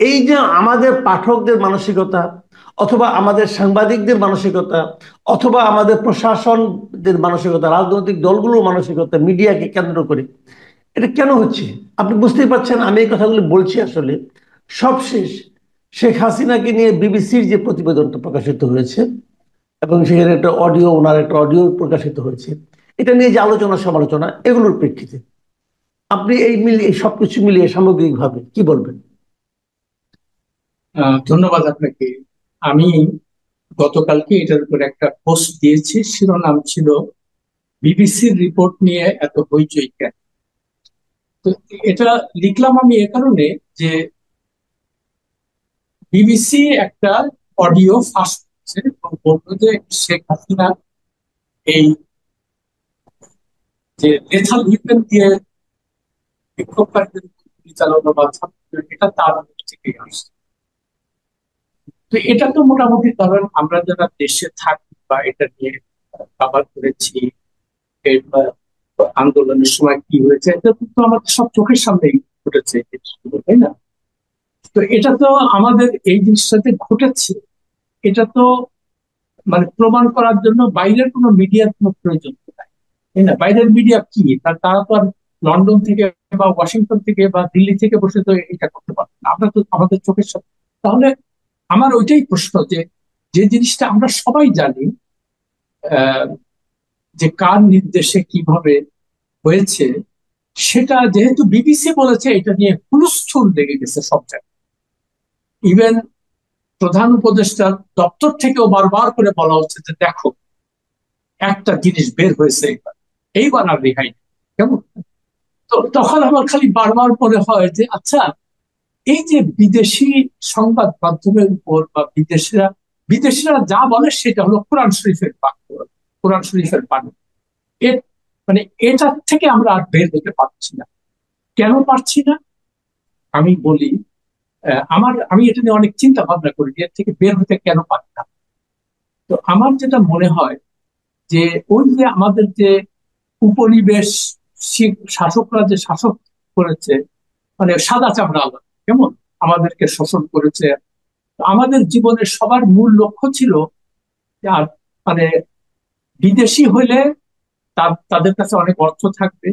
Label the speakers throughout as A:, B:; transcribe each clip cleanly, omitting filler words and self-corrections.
A: এই যে আমাদের পাঠকদের মানসিকতা, অথবা আমাদের সাংবাদিকদের মানসিকতা, অথবা আমাদের প্রশাসনদের মানসিকতা, রাজনৈতিক দলগুলোর মানসিকতা মিডিয়াকে কেন্দ্র করে, এটা কেন হচ্ছে? আপনি বুঝতেই পারছেন আমি এই কথাগুলো বলছি আসলে সবশেষ শেখ হাসিনাকে নিয়ে বিবিসির যে প্রতিবেদনটা প্রকাশিত হয়েছে, এবং সেখানে একটা অডিও, ওনার একটা অডিও প্রকাশিত হয়েছে, এটা নিয়ে যে আলোচনা সমালোচনা, এগুলোর প্রেক্ষিতে আপনি এই মিলিয়ে, সবকিছু মিলিয়ে সামগ্রিকভাবে কি বলবেন?
B: ধন্যবাদ আপনাকে। আমি গতকালকে এটার উপর একটা পোস্ট দিয়েছি, শিরোনাম ছিল বিবিসির রিপোর্ট নিয়ে এত হইচই কেন। তো এটা লিখলাম আমি এ কারণে যে বিবিসি একটা অডিও ফাঁস করেছে এবং বললো যে শেখ হাসিনা এই যে লেথাল উইপেন দিয়ে বিক্ষোভকারীদের উপর গুলি চালানো বা ছাত্রদের, এটা তার মুখ থেকে আসছে। তো এটা তো মোটামুটি ধরেন আমরা যারা দেশে থাকি বা এটা নিয়ে কাভার করেছি, এই আন্দোলনের সময় কি হয়েছে, এটা তো আমাদের সব চোখের সামনেই ঘটেছে এই জিনিসগুলো, তাই না? তো এটা তো আমাদের এই জিনিসটাতে ঘটেছে, এটা তো মানে প্রমাণ করার জন্য বাইরের কোনো মিডিয়ার কোনো প্রয়োজন নাই, তাই না? বাইরের মিডিয়া কি, তারা তো আর লন্ডন থেকে বা ওয়াশিংটন থেকে বা দিল্লি থেকে বসে তো এটা করতে পারবে না, আমরা তো আমাদের চোখের সামনে। তাহলে আমার ওইটাই প্রশ্ন যে যে জিনিসটা আমরা সবাই জানি, আহ, যে কার নির্দেশে কিভাবে হয়েছে, সেটা যেহেতু বিবিসি বলেছে, এটা নিয়ে হুলস্থুল লেগে গেছে সব জায়গায়। ইভেন প্রধান উপদেষ্টার দপ্তর থেকেও বারবার করে বলা হচ্ছে যে দেখো, একটা জিনিস বের হয়েছে এইবার, এইবার আর রেহাই নেই। কেমন? তো তখন আমার খালি বারবার মনে হয় যে আচ্ছা, এই যে বিদেশি সংবাদ মাধ্যমের উপর বা বিদেশিরা বিদেশিরা যা বলে সেটা হলো কোরআন শরীফের বাক্য, কোরআন শরীফের বাণী। এর মানে এটার থেকে আমরা আর বের হতে পারছি না। কেন পারছি না? আমি বলি, আমি এটা নিয়ে অনেক চিন্তা ভাবনা করি যে এর থেকে বের হতে কেন পারি না। তো আমার যেটা মনে হয় যে ওই যে আমাদের যে উপনিবেশ শাসকরা যে শাসক করেছে, মানে সাদা চামড়া আলাদা, কেমন আমাদেরকে শোষণ করেছে। আমাদের জীবনের সবার মূল লক্ষ্য ছিল যে আর মানে বিদেশি হইলে তাদের কাছে অনেক অর্থ থাকবে,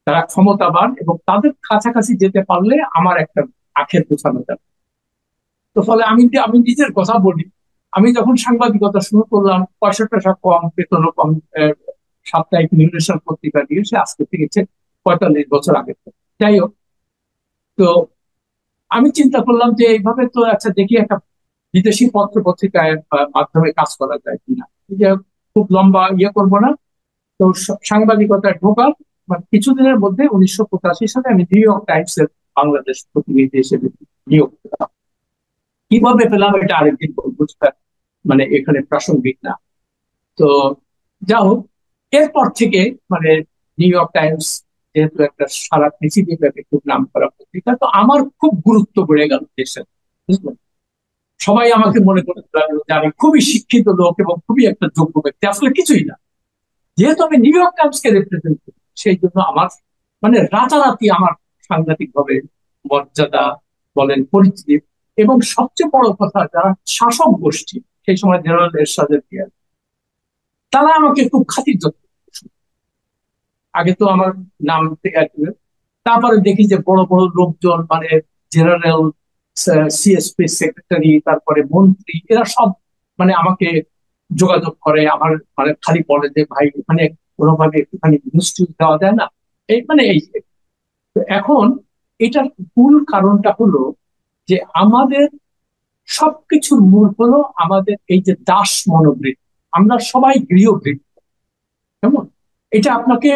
B: তারা ক্ষমতাবান, এবং তাদের কাছাকাছি যেতে পারলে আমার একটা আখের গোছানো যাবে। তো ফলে আমি আমি নিজের কথা বলি, আমি যখন সাংবাদিকতা শুরু করলাম, পয়সা কম, বেতনও কম, সাপ্তাহিক নির্দেশন পত্রিকা দিয়ে, সে আজকে থেকে 45 বছর আগে। যাই হোক, তো আমি চিন্তা করলাম যে এইভাবে তো আচ্ছা দেখি একটা বিদেশি পত্র পত্রিকায় মাধ্যমে কাজ করা যায় কিনা। এই যে খুব লম্বা ইয়ে করবো না, তো সাংবাদিকতায় ঢোকার মানে কিছুদিনের মধ্যে 1985 সালে আমি নিউ ইয়র্ক টাইমস এর বাংলাদেশ প্রতিনিধি হিসেবে নিয়োগ পেলাম। কিভাবে পেলাম এটা আরেকদিন বলবো, সেটা মানে এখানে প্রাসঙ্গিক না। তো যা হোক, এরপর থেকে মানে নিউ ইয়র্ক টাইমস যেহেতু একটা সারা পৃথিবী ব্যাপী খুব নাম করা পত্রিকা, তো আমার খুব গুরুত্ব বেড়ে গেল দেশের, বুঝলেন? সবাই আমাকে মনে করতে লাগলো যে আমি খুবই শিক্ষিত লোক এবং খুবই একটা যোগ্য ব্যক্তি, আসলে কিছুই না। যেহেতু আমি নিউ ইয়র্ক টাইমস কে রিপ্রেজেন্ট করি, সেই জন্য আমার মানে রাতারাতি আমার সাংঘাতিক ভাবে মর্যাদা বলেন, পরিচিতি, এবং সবচেয়ে বড় কথা, যারা শাসক গোষ্ঠী সেই সময় জেনারেল এরশাদের পিয়ার, তারা আমাকে খুব খাতির যত্ন করতো। আগে তো আমার নাম থেকে আর কি, তারপরে দেখি যে বড় বড় লোকজন মানে জেনারেল, সিএসপি সেক্রেটারি, তারপরে মন্ত্রী, এরা সব মানে আমাকে যোগাযোগ করে, আমার মানে খালি বলে যে ভাই ওখানে কোনোভাবে একটুখানি নিউজ দেওয়া যায় না, এই মানে এই যে। তো এখন এটার মূল কারণটা হলো যে আমাদের সবকিছুর মূল হলো আমাদের এই যে দাস মনোবৃত্তি। আমরা সবাই গৃহবৃত্তি, কেমন? এটা আপনাকে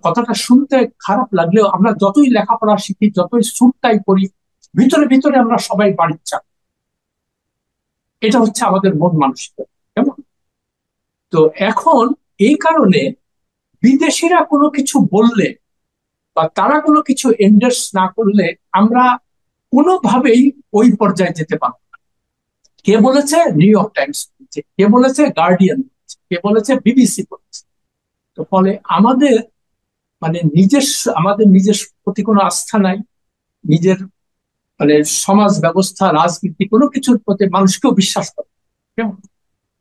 B: কথাটা শুনতে খারাপ লাগলেও, আমরা যতই লেখাপড়া শিখি, যতই সুটটাই করি, ভিতরে ভিতরে আমরা সবাই বাড়ির চাকর। এটা হচ্ছে আমাদের মন মানসিকতা, কেমন? তো এখন এই কারণে বিদেশিরা কোনো কিছু বললে বা তারা কোনো কিছু এন্ডোর্স না করলে আমরা কোনোভাবেই ওই পর্যায়ে যেতে পারবো না। কে বলেছে? নিউ ইয়র্ক টাইমস বলেছে, কে বলেছে? গার্ডিয়ান বলেছে, কে বলেছে? বিবিসি বলেছে। তো ফলে আমাদের মানে আমাদের নিজের প্রতি কোনো আস্থা নাই, নিজের মানে সমাজ ব্যবস্থা, রাজনীতি, কোনো কিছুর প্রতি মানুষকেও বিশ্বাস করে। কেমন?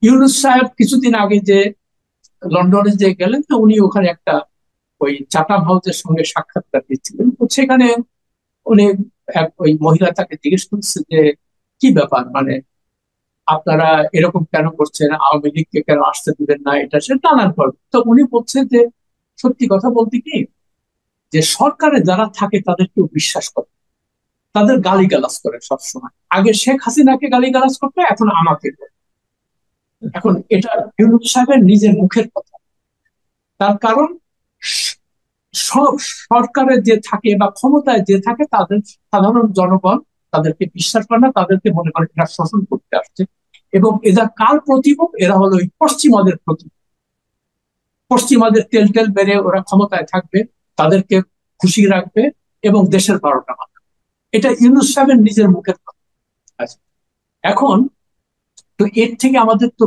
B: ইউনূস সাহেব কিছুদিন আগে যে লন্ডনে যে গেলেন, তো উনি ওখানে একটা ওই চাটাম হাউসের সঙ্গে সাক্ষাৎকার দিচ্ছিলেন, তো সেখানে উনি ওই মহিলা তাকে জিজ্ঞেস করছে যে কি ব্যাপার, মানে আপনারা এরকম কেন করছেন, আওয়ামী লীগকে কেন আসতে দিবেন না, এটা সে নানান পর্ব। তো উনি বলছেন যে সত্যি কথা বলতে কি, যে সরকারে যারা থাকে তাদের কেউ বিশ্বাস করে, তাদের গালিগালাজ করে সবসময়। আগে শেখ হাসিনাকে গালিগালাজ করতো, এখন আমাকে করে। এখন এটা ইউনূস সাহেবের নিজের মুখের কথা। তার কারণ সব সরকারে যে থাকে বা ক্ষমতায় যে থাকে তাদের সাধারণ জনগণ তাদেরকে বিশ্বাস করে না, তাদেরকে মনে করে এরা শোষণ করতে আসছে। এবং এরা কার প্রতিভূ? এরা হলো ওই পশ্চিমাদের প্রতিভূ। পশ্চিমাদের তেল টেল বেড়ে ওরা ক্ষমতায় থাকবে, তাদেরকে খুশি রাখবে এবং দেশের 12টা বাজাবে। এটা ইউনূস সাহেবের নিজের মুখের কথা। আচ্ছা, এখন তো এর থেকে আমাদের তো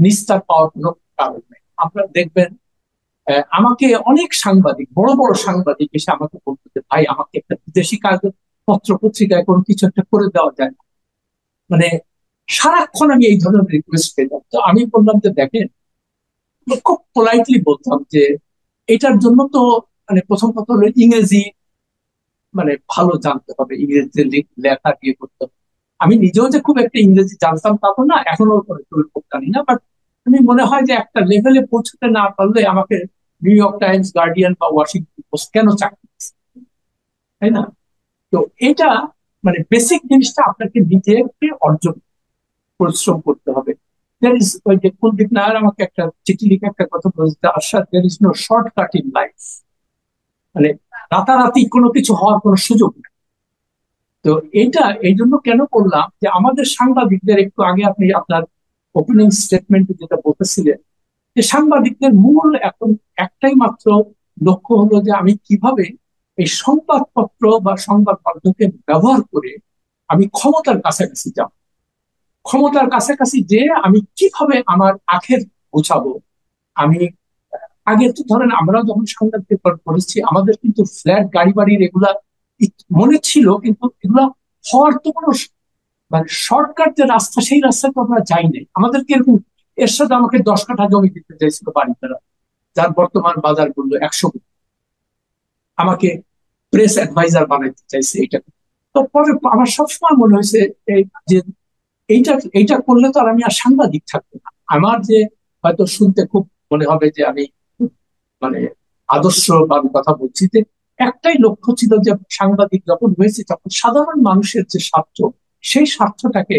B: নিস্তার পাওয়ার কোনো কারণ নেই। আপনারা দেখবেন আমাকে অনেক সাংবাদিক, বড় বড় সাংবাদিক এসে আমাকে বলতো যে ভাই, আমাকে একটা বিদেশি কাগজ পত্র পত্রিকায় কোনো কিছু একটা করে দেওয়া যায় না। মানে সারাক্ষণ আমি এই ধরনের রিকোয়েস্ট পেতাম। তো আমি বললাম যে দেখেন, খুব পোলাইটলি বলতাম যে এটার জন্য তো মানে প্রথম কথা হলো ইংরেজি মানে ভালো জানতে হবে, ইংরেজিতে লেখা দিয়ে করতে হবে। আমি নিজেও যে খুব একটা ইংরেজি জানতাম তা তো না, এখনো খুব জানি না, বাট আমি মনে হয় যে একটা লেভেলে পৌঁছতে না পারলে আমাকে নিউ ইয়র্ক টাইমস, গার্ডিয়ান বা ওয়াশিংটন পোস্ট কেন চাকরি দিচ্ছে, তাই না? তো এটা মানে বেসিক জিনিসটা আপনাকে নিজেকে অর্জন, পরিশ্রম করতে হবে। There is ওই যে কুলদীপ নায়ার আমাকে একটা চিঠি লিখে একটা কথা বলেছে, আশা there is no shortcut in life। মানে রাতারাতি কোনো কিছু হওয়ার কোনো সুযোগ নেই। তো এটা এই জন্য কেন করলাম যে আমাদের সাংবাদিকদের, একটু আগে আপনি আপনার ওপেনিং স্টেটমেন্টে যেটা বলতেছিলেন, যে সাংবাদিকদের মূল এখন একটাই মাত্র লক্ষ্য হলো যে আমি কিভাবে এই সংবাদপত্র বা সংবাদ মাধ্যমকে ব্যবহার করে আমি ক্ষমতার কাছাকাছি যাব। ক্ষমতার কাছাকাছি যে আমি কিভাবে আমার আখের গোছাবো। আমি আগে তো ধরেন আমরা যখন সাংবাদিক করেছি, আমাদের কিন্তু ফ্ল্যাট গাড়ি বাড়ির এগুলা মনে ছিল, কিন্তু এগুলা হওয়ার তো কোনো মানে শর্টকাট যে রাস্তা, সেই রাস্তায় তো আমরা যাই নাই। আমাদেরকে এরকম এরশাদ আমাকে 10 কাঠা জমি দিতে চাইছিল বাড়ি দ্বারা, যার বর্তমান বাজার মূল্য 100 কোটি। আমাকে প্রেস অ্যাডভাইজার বানাইতে চাইছে এটা। তো পরে আমার সবসময় মনে হয়েছে যে এইটা এইটা করলে তো আর আমি আর সাংবাদিক থাকবো না। আমার যে হয়তো শুনতে খুব মনে হবে যে আমি মানে আদর্শবান কথা বলছি, যে একটাই লক্ষ্য ছিল যে সাংবাদিক যখন হয়েছে তখন সাধারণ মানুষের যে স্বার্থ, সেই স্বার্থটাকে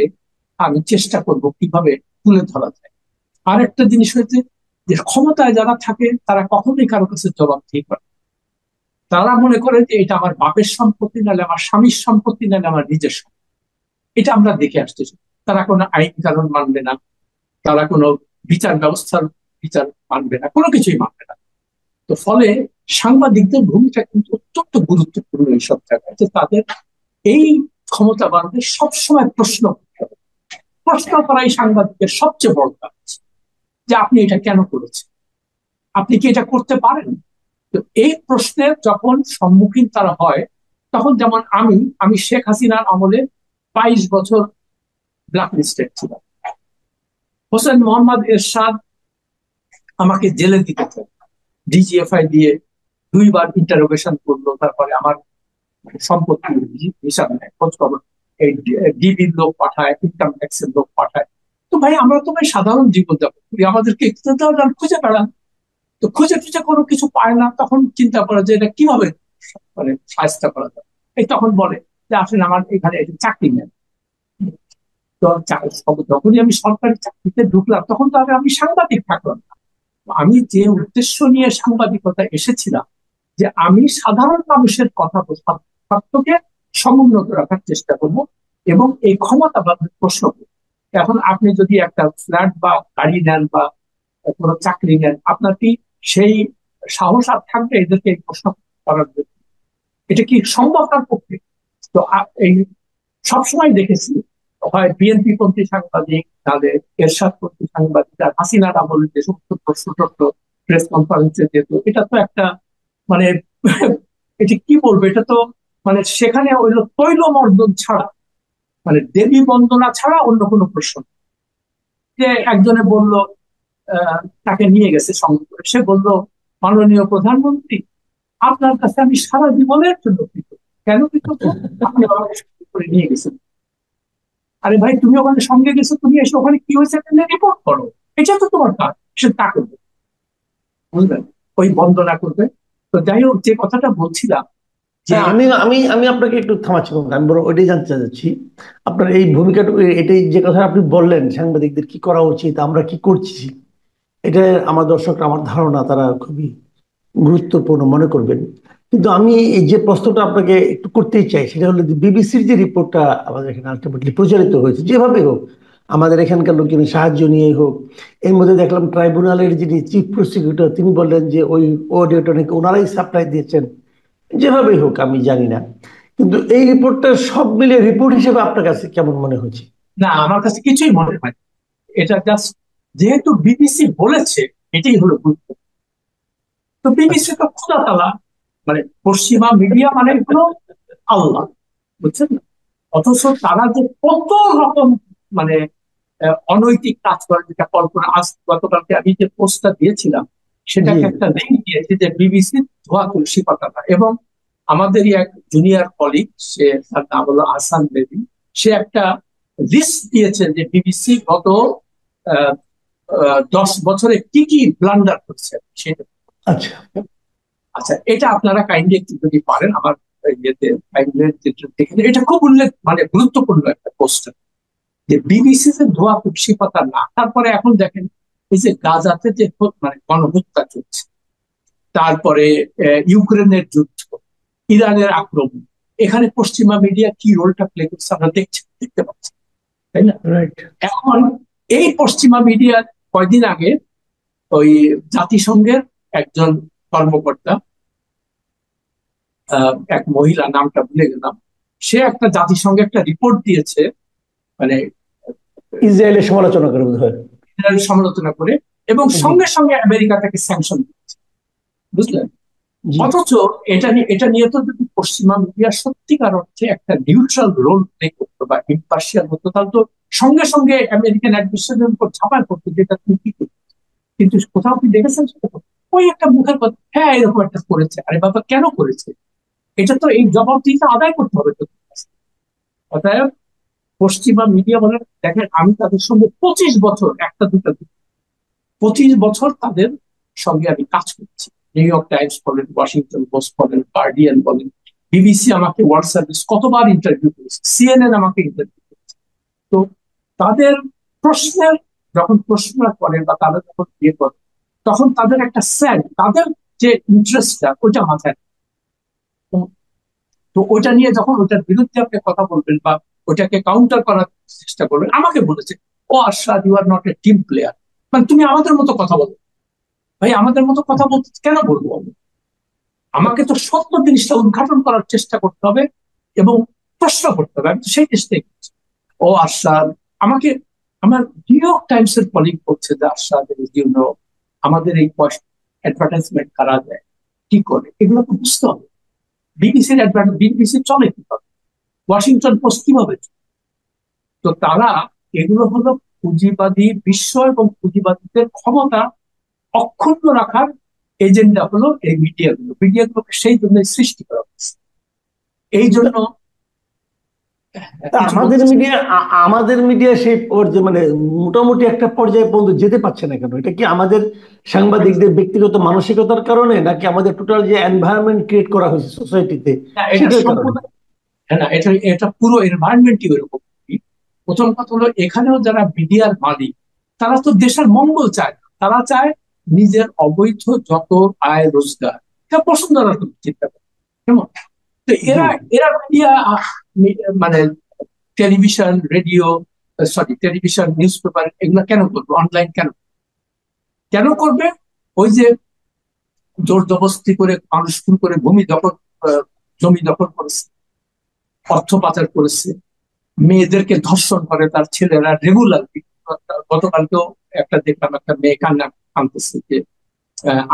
B: আমি চেষ্টা করব কিভাবে তুলে ধরা যায়। আর একটা জিনিস হয়েছে যে ক্ষমতায় যারা থাকে তারা কখনোই কারো কাছে জবাবদিহি করে না। তারা মনে করে যে এটা আমার বাপের সম্পত্তি, নাহলে আমার স্বামীর সম্পত্তি, নাহলে আমার নিজের সম্পত্তি। এটা আমরা দেখে আসতেছি। তারা কোনো আইন কানুন মানবে না, তারা কোনো বিচার ব্যবস্থার বিচার মানবে না, কোনো কিছুই মানবে না। তো ফলে সাংবাদিকদের ভূমিকা কিন্তু অত্যন্ত গুরুত্বপূর্ণ এইসব জায়গায়, যে তাদের এই ক্ষমতাবানদের সবসময় প্রশ্ন করতে হবে। প্রশ্ন করাই সাংবাদিকের সবচেয়ে বড় কাজ, যে আপনি এটা কেন করেছেন, আপনি কি এটা করতে পারেন। তো এই প্রশ্নের যখন সম্মুখীন তারা হয়, তখন যেমন আমি আমি শেখ হাসিনার আমলে 22 বছর ব্ল্যাক লিস্টেড ছিলাম। হোসেন মোহাম্মদ এরশাদ আমাকে জেলে দিতে চায়, ডিজিএফআই দিয়ে 2বার ইন্টারোগেশন করলো, তারপরে আমার সম্পত্তির হিসাব নেয়, খোঁজ খবর, এই ডিবির লোক পাঠায়, ইনকাম ট্যাক্সের লোক পাঠায়। তো ভাই আমরা তো ভাই সাধারণ জীবনযাপন করি, আমাদেরকে একটু খুঁজে বেড়ান। তো খুঁজে টুজে কোনো কিছু পায় না, তখন চিন্তা করা যে এটা কিভাবে মানে সাহায্য করা যায়। এই তখন বলে যে আসলে আমার এখানে চাকরি নেন। তো যখনই আমি সরকারি চাকরিতে ঢুকলাম, তখন তো আমি সাংবাদিক থাকলাম না। আমি যে উদ্দেশ্য নিয়ে সাংবাদিকতা এসেছিলাম, যে আমি সাধারণ মানুষের কথা স্বার্থকে সমুন্নত রাখার চেষ্টা করব এবং এই ক্ষমতাবাদের প্রশ্ন করব। এখন আপনি যদি একটা ফ্ল্যাট বা গাড়ি নেন বা কোনো চাকরি নেন, আপনার কি সেই সাহস আর থাকবে এদেরকে এই প্রশ্ন করার জন্য? এটা কি সম্ভব তার পক্ষে? তো এই সবসময় দেখেছি, হয় বিএনপি পন্থী সাংবাদিক, তাদের এরশাদ পন্থী সাংবাদিক, আর হাসিনার আমলে যে সমস্ত প্রশ্ন টশ্ন প্রেস কনফারেন্সে যেত, এটা তো একটা মানে এটা কি বলবো, এটা তো মানে সেখানে হইলো তৈলমর্দন ছাড়া, মানে দেবী বন্দনা ছাড়া অন্য কোনো প্রশ্ন নেই। যে একজনে বলল, তাকে নিয়ে গেছে সঙ্গে করে, সে বলল, মাননীয় প্রধানমন্ত্রী, আপনার কাছে আমি সারা জীবনের জন্য কৃতজ্ঞ। কেন কৃতজ্ঞ? আপনি আমাকে সঙ্গে করে নিয়ে গেছেন। আরে ভাই, তুমি ওখানে সঙ্গে গেছো, তুমি এসে ওখানে কি হয়েছে রিপোর্ট করো, এটা তো তোমার কাজ। সে তা করবে, বুঝলেন, ওই বন্দনা করবে। তো যাই হোক, যে কথাটা বলছিলাম যে,
A: হ্যাঁ, আমি আমি আমি আপনাকে একটু থামাচ্ছি বন্ধু। আমি বড় ওইটাই জানতে চাচ্ছি, আপনার এই ভূমিকাটুকু, এটাই যে কথা আপনি বললেন সাংবাদিকদের কি করা উচিত, আমরা কি করছি, এটা আমার দর্শকরা, আমার ধারণা তারা খুবই গুরুত্বপূর্ণ মনে করবেন। কিন্তু আমি এই যে প্রশ্নটা আপনাকে একটু করতেই চাই, সেটা হলো যে বিবিসির যে রিপোর্টটা আমাদের এখানে আলটিমেটলি প্রচারিত হয়েছে, যেভাবে হোক, আমাদের এখানকার লোকজনের সাহায্য নিয়েই হোক, এর মধ্যে দেখলাম ট্রাইব্যুনালের যিনি চিফ প্রসিকিউটর তিনি বললেন যে ওই অডিওটা নাকি ওনারাই সাপ্লাই দিয়েছেন। যেভাবেই হোক আমি জানি না, কিন্তু এই রিপোর্টটা সব মিলিয়ে রিপোর্ট হিসেবে আপনার কাছে কেমন মনে হচ্ছে?
B: না, আমার কাছে কিছুই মনে হয় না। এটা জাস্ট যেহেতু বিবিসি বলেছে, এটাই হলো গুরুত্ব। তো বিবিসি
A: আচ্ছা।
B: তো খোদা তালা, মানে পশ্চিমা মিডিয়া মানে হলো আল্লাহ, বুঝছেন না? অথচ তারা যে কত রকম, মানে অনৈতিক কাজ করে, যেটা কল্পনা, আজ গতকালকে আমি যে পোস্টটা দিয়েছিলাম
A: জি।
B: সেটাকে একটা লিঙ্ক দিয়েছি, যে বিবিসি ধোয়া তুলসী পাতাটা। এবং আমাদেরই এক জুনিয়র কলিগ, সে, তার নাম হলো আহসান বেবি, সে একটা লিস্ট দিয়েছে যে বিবিসি গত 10 বছরে কি কি ব্লান্ডার করছে সেটা।
A: আচ্ছা।
B: আচ্ছা, এটা আপনারা কাইন্ডলি একটু যদি পারেন আমার ইয়েতে কাইন্ডলি দেখে নিন। এটা খুব উল্লেখ, মানে গুরুত্বপূর্ণ একটা পোস্ট, যে বিবিসি তে ধোয়া তুলসী পাতা না। তারপরে এখন দেখেন, এই যে গাজাতে যে মানে গণহত্যা চলছে, তারপরে ইউক্রেনের যুদ্ধ, ইরানের আক্রমণ, এখানে পশ্চিমা মিডিয়া কি রোলটা প্লে করছে আমরা দেখতে পাচ্ছি, তাই না?
A: রাইট।
B: এখন এই পশ্চিমা মিডিয়া কয়দিন আগে ওই জাতিসংঘের একজন কর্মকর্তা, এক মহিলা, নামটা ভুলে গেলাম, সে একটা জাতিসংঘে একটা রিপোর্ট দিয়েছে, মানে
A: ইসরায়েলের সমালোচনা করে বোধ হয়।
B: ইসরায়েলের সমালোচনা করে, এবং
A: জি।
B: সঙ্গে সঙ্গে আমেরিকা তাকে স্যাংশন দিয়েছে, বুঝলেন?
A: জি।
B: অথচ এটা নিয়ে তো যদি পশ্চিমা মিডিয়া সত্যিকার অর্থে একটা নিউট্রাল রোল প্লে করতো বা ইম্পার্শিয়াল হতো, তাহলে তো সঙ্গে সঙ্গে আমেরিকান অ্যাডমিনিস্ট্রেশনের উপর ঝাঁপায় করতো, যেটা তুমি কি করছো। কিন্তু কোথাও কি দেখেছেন সেটা? ওই একটা মুখের কথা, হ্যাঁ এরকম একটা করেছে, আরে বাবা কেন করেছে, এটা তো এই জবাবদিহিতা আদায় করতে হবে তো। অতএব পশ্চিমা মিডিয়া বলেন, দেখেন আমি তাদের সঙ্গে 25 বছর, একটা দুটা 25 বছর তাদের সঙ্গে আমি কাজ করছি। নিউ ইয়র্ক টাইমস বলেন, ওয়াশিংটন পোস্ট বলেন, গার্ডিয়ান বলেন, বিবিসি আমাকে ওয়ার্ল্ড সার্ভিস কতবার ইন্টারভিউ করেছে, সিএনএন আমাকে ইন্টারভিউ করেছে। তো তাদের প্রশ্নের, যখন প্রশ্নরা করে বা তারা যখন বিয়ে করে, তখন তাদের একটা তাদের যে ইন্টারেস্টটা ওইটা মাথায় থাকে। তো তো ওইটা নিয়ে যখন ওইটার বিরুদ্ধে আপনি কথা বলবেন বা ওইটাকে কাউন্টার করার চেষ্টা করবেন, আমাকে বলেছে, ও Ashraf, you are not a team player. মানে তুমি আমাদের মতো কথা বলো। ভাই, আমাদের মতো কথা বলতে কেন বলবো আমি? আমাকে তো সত্য জিনিসটা উদ্ঘাটন করার চেষ্টা করতে হবে এবং প্রশ্ন করতে হবে। আমি তো সেই চেষ্টাই করছি। ও আশরাফ, আমাকে আমার নিউ ইয়র্ক টাইমস এর কলিগ বলছে যে, আশরাফ, আমাদের এই অ্যাডভার্টাইজমেন্ট কারা দেয়, কি করে, এগুলো তো বুঝতে হবে। বিবিসি চলে কিভাবে, ওয়াশিংটন পোস্ট কিভাবে চলে? তো তারা, এগুলো হলো পুঁজিবাদী বিশ্ব এবং পুঁজিবাদীদের ক্ষমতা অক্ষুণ্ণ রাখার এজেন্ডা হলো এই মিডিয়াগুলোকে সেই জন্য সৃষ্টি করা হয়েছে। এই জন্য
A: তা
B: কিছু
A: আমাদের
B: বলতেছি।
A: মিডিয়া, আমাদের মিডিয়া সেই পর্যায়ে মানে মোটামুটি একটা পর্যায়ে পর্যন্ত যেতে পারছে না কেন? এটা কি আমাদের সাংবাদিকদের ব্যক্তিগত মানসিকতার কারণে, নাকি আমাদের টোটাল যে এনভায়রনমেন্ট ক্রিয়েট করা হয়েছে সোসাইটিতে
B: না, এটা
A: সেটার কারণে?
B: সম্পূর্ণ, হ্যাঁ, না, এটা এটা পুরো এনভায়রনমেন্টই ওইরকম। প্রথম কথা হলো, এখানেও যারা মিডিয়ার মালিক, তারা তো দেশের মঙ্গল চায় না। তারা চায় নিজের অবৈধ যত আয় রোজগার, এটা বসুন্ধরা চিন্তা করে, কেমন? তো
A: জি।
B: এরা এরা মিডিয়া, মানে television, radio, sorry, television, news paper, এগুলো কেন করবে? অনলাইন কেন কেন করবে? ওই যে জোর জবরদস্তি করে মানুষ খুন করে জমি দখল করেছে, অর্থ পাচার করেছে, মেয়েদেরকে ধর্ষণ করে তার ছেলেরা রেগুলার। গতকালকেও একটা দেখলাম, একটা মেয়ে কান্না কাঁদতেছে যে,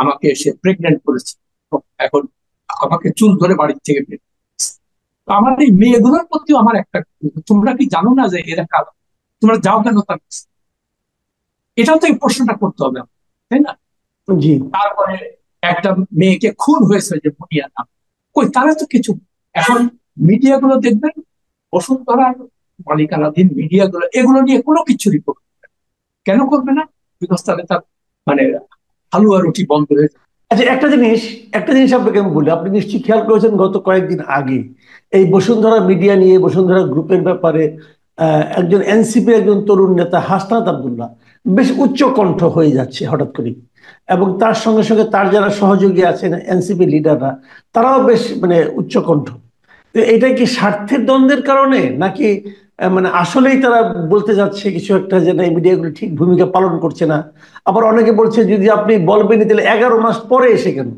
B: আমাকে এসে প্রেগনেন্ট করেছে, এখন আমাকে চুল ধরে বাড়ির থেকে বের করেছে। আমার এই মেয়েগুলোর প্রতিও আমার একটা, তোমরা কি জানো না যে এরা কালো, তোমরা যাও কেন তার কাছে? এটাও তো এই প্রশ্নটা করতে হবে, তাই না?
A: জি।
B: তারপরে একটা মেয়েকে খুন হয়েছে যে মুনিয়া নাম, কই তারা তো কিছু, এখন মিডিয়াগুলো দেখবেন বসুন্ধরার মালিকানাধীন মিডিয়াগুলো এগুলো নিয়ে কোনো কিছু রিপোর্ট কেন করবে না? বিকজ তাহলে তার মানে হালুয়া রুটি বন্ধ হয়ে যাবে।
A: আচ্ছা, একটা জিনিস আপনাকে আমি বলি, আপনি নিশ্চয়ই খেয়াল করেছেন গত কয়েকদিন আগে এই বসুন্ধরা মিডিয়া নিয়ে, বসুন্ধরা গ্রুপের ব্যাপারে একজন এনসিপি একজন তরুণ নেতা হাসনাত আব্দুল্লাহ বেশ উচ্চ কণ্ঠ হয়ে যাচ্ছে হঠাৎ করে, এবং তার সঙ্গে সঙ্গে তার যারা সহযোগী আছেন এনসিপি লিডাররা, তারাও বেশ মানে উচ্চ কণ্ঠ। তো এটা কি স্বার্থের দ্বন্দ্বের কারণে, নাকি মানে আসলেই তারা বলতে যাচ্ছে কিছু একটা, যে না এই মিডিয়াগুলো ঠিক ভূমিকা পালন করছে না? আবার অনেকে বলছে যদি আপনি বলবেনই তাহলে 11 মাস পরে এসে কেন?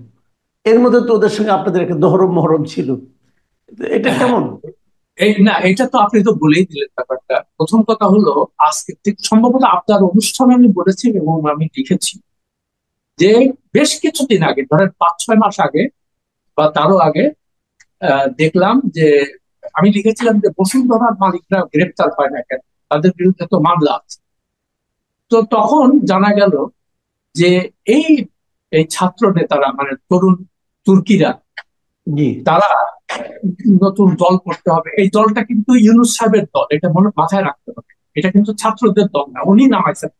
A: এর মধ্যে তো ওদের সঙ্গে আপনাদের একটা দহরম মহরম ছিল। তো এটা কেমন?
B: এই না, এটা তো আপনি তো বলেই দিলেন ব্যাপারটা। প্রথম কথা হলো, আজকে ঠিক সম্ভবত আপনার অনুষ্ঠানে আমি বলেছি এবং আমি লিখেছি যে বেশ কিছুদিন আগে, ধরেন 5-6 মাস আগে বা তারও আগে, দেখলাম যে আমি লিখেছিলাম যে বসুন্ধরার মালিকরা গ্রেপ্তার হয় না কেন, তাদের বিরুদ্ধে তো মামলা আছে। তো তখন জানা গেল যে এই এই ছাত্র নেতারা মানে তরুণ তুর্কিরা,
A: জি।
B: তারা নতুন দল করতে হবে, এই দলটা কিন্তু ইউনূস সাহেবের দল, এটা মনে মাথায় রাখতে হবে। এটা কিন্তু ছাত্রদের দল না, উনি নামাইছেন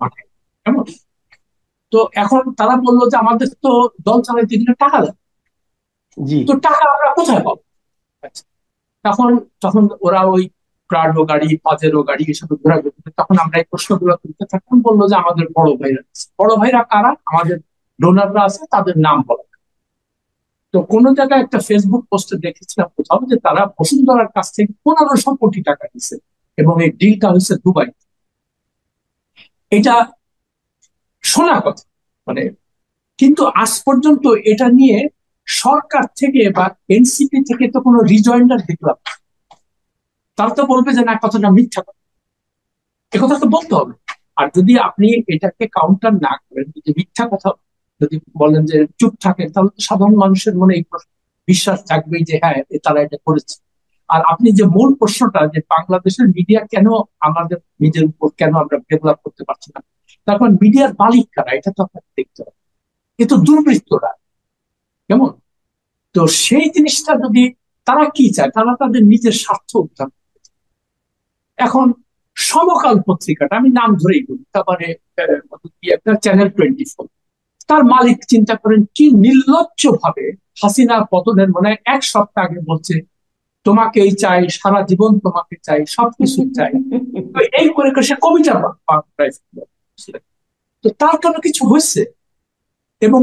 B: মাঠে, কেমন? তো এখন তারা বললো যে আমাদের তো দল চালাইতে গেলে টাকা লাগে,
A: জি।
B: তো টাকা আমরা কোথায় পাবো? আচ্ছা, তখন তখন ওরা ওই প্রাডো গাড়ি, পাজেরো গাড়ি এসব ঘোরাঘুরি, তখন আমরা এই প্রশ্নগুলো তুলতে থাকতাম। বললো যে আমাদের বড় ভাইরা আছে। বড় ভাইরা কারা? আমাদের ডোনাররা আছে, তাদের নাম বলা। তো কোন জায়গায় একটা ফেসবুক পোস্টে দেখেছিলাম কোথাও যে তারা বসুন্ধরার কাছ থেকে 1500 কোটি টাকা দিচ্ছে, এবং এই ডিলটা হচ্ছে দুবাই। এটা শোনা কথা, মানে, কিন্তু আজ পর্যন্ত এটা নিয়ে সরকার থেকে বা এনসিপি থেকে তো কোনো রিজয়েন্ডার দেখলাম না। তারা তো বলবে যে না, কথাটা মিথ্যা কথা, কথা তো বলতে হবে। আর যদি আপনি এটাকে কাউন্টার না করেন, যদি মিথ্যা কথা যদি বলেন, যে চুপ থাকেন, তাহলে তো সাধারণ মানুষের মনে এই বিশ্বাস থাকবেই যে হ্যাঁ তারা এটা করেছে। আর আপনি যে মূল প্রশ্নটা, যে বাংলাদেশের মিডিয়া কেন আমাদের নিজের উপর কেন আমরা ডেভেলপ করতে পারছি না, তখন মিডিয়ার মালিক কারা এটা তো আপনাকে দেখতে হবে। এ তো দুর্বৃত্তরা, কেমন? তো সেই জিনিসটা যদি, তারা কি চায়, তারা তাদের নিজের স্বার্থ উদ্ধার। এখন সমকাল পত্রিকাটা আমি নাম ধরেই বলি, তারপরে একটা চ্যানেল 24, তার মালিক চিন্তা করেন কি নির্লজ্জ ভাবে হাসিনা পতনের মনে 1 সপ্তাহ আগে বলছে তোমাকেই চাই, সারা জীবন তোমাকে চাই, সবকিছু চাই। তো এই করে করে সে কবিতা তো তার কোনো কিছু হয়েছে। এবং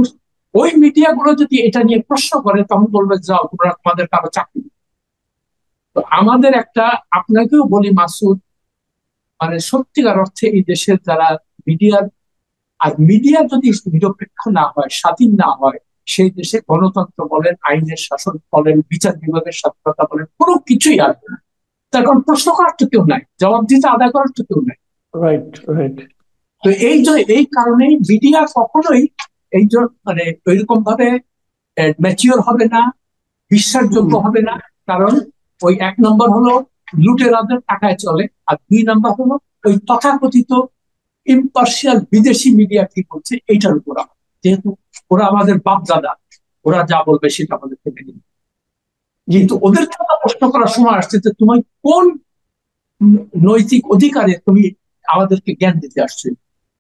B: ওই মিডিয়া গুলো যদি এটা নিয়ে প্রশ্ন করে, তখন বলবে যাও তোমরা তোমাদের কারো চাকরি। তো আমাদের একটা, আপনাকেও বলি মাসুদ, মানে সত্যিকার অর্থে এই দেশের যারা মিডিয়ার, আর মিডিয়া যদি নিরপেক্ষ না হয়, স্বাধীন না হয়, সেই দেশে গণতন্ত্র বলেন, আইনের শাসন বলেন, বিচার বিভাগের স্বাধীনতা বলেন, কোনো কিছুই আসবে না। তার কারণ প্রশ্ন করার তো কেউ নাই, জবাব দিতে আদায় করার তো কেউ নাই।
A: Right, right.
B: তো এই যে এই কারণেই মিডিয়া কখনোই এই যে মানে ওইরকম ভাবে ম্যাচিওর হবে না, বিশ্বাসযোগ্য হবে না। কারণ ওই 1 নম্বর হলো লুটেরাদের টাকায় চলে, আর 2 নম্বর হলো ওই তথাকথিত ইম্পার্শিয়াল বিদেশি মিডিয়া কি করছে এইটার উপর। যেহেতু ওরা আমাদের বাপ দাদা, ওরা যা বলবে সেটা আমাদের থেকে নিবে।
A: জি।
B: কিন্তু ওদের কথা প্রশ্ন করার সময় আসছে যে তুমি কোন নৈতিক অধিকারে তুমি আমাদেরকে জ্ঞান দিতে আসছো।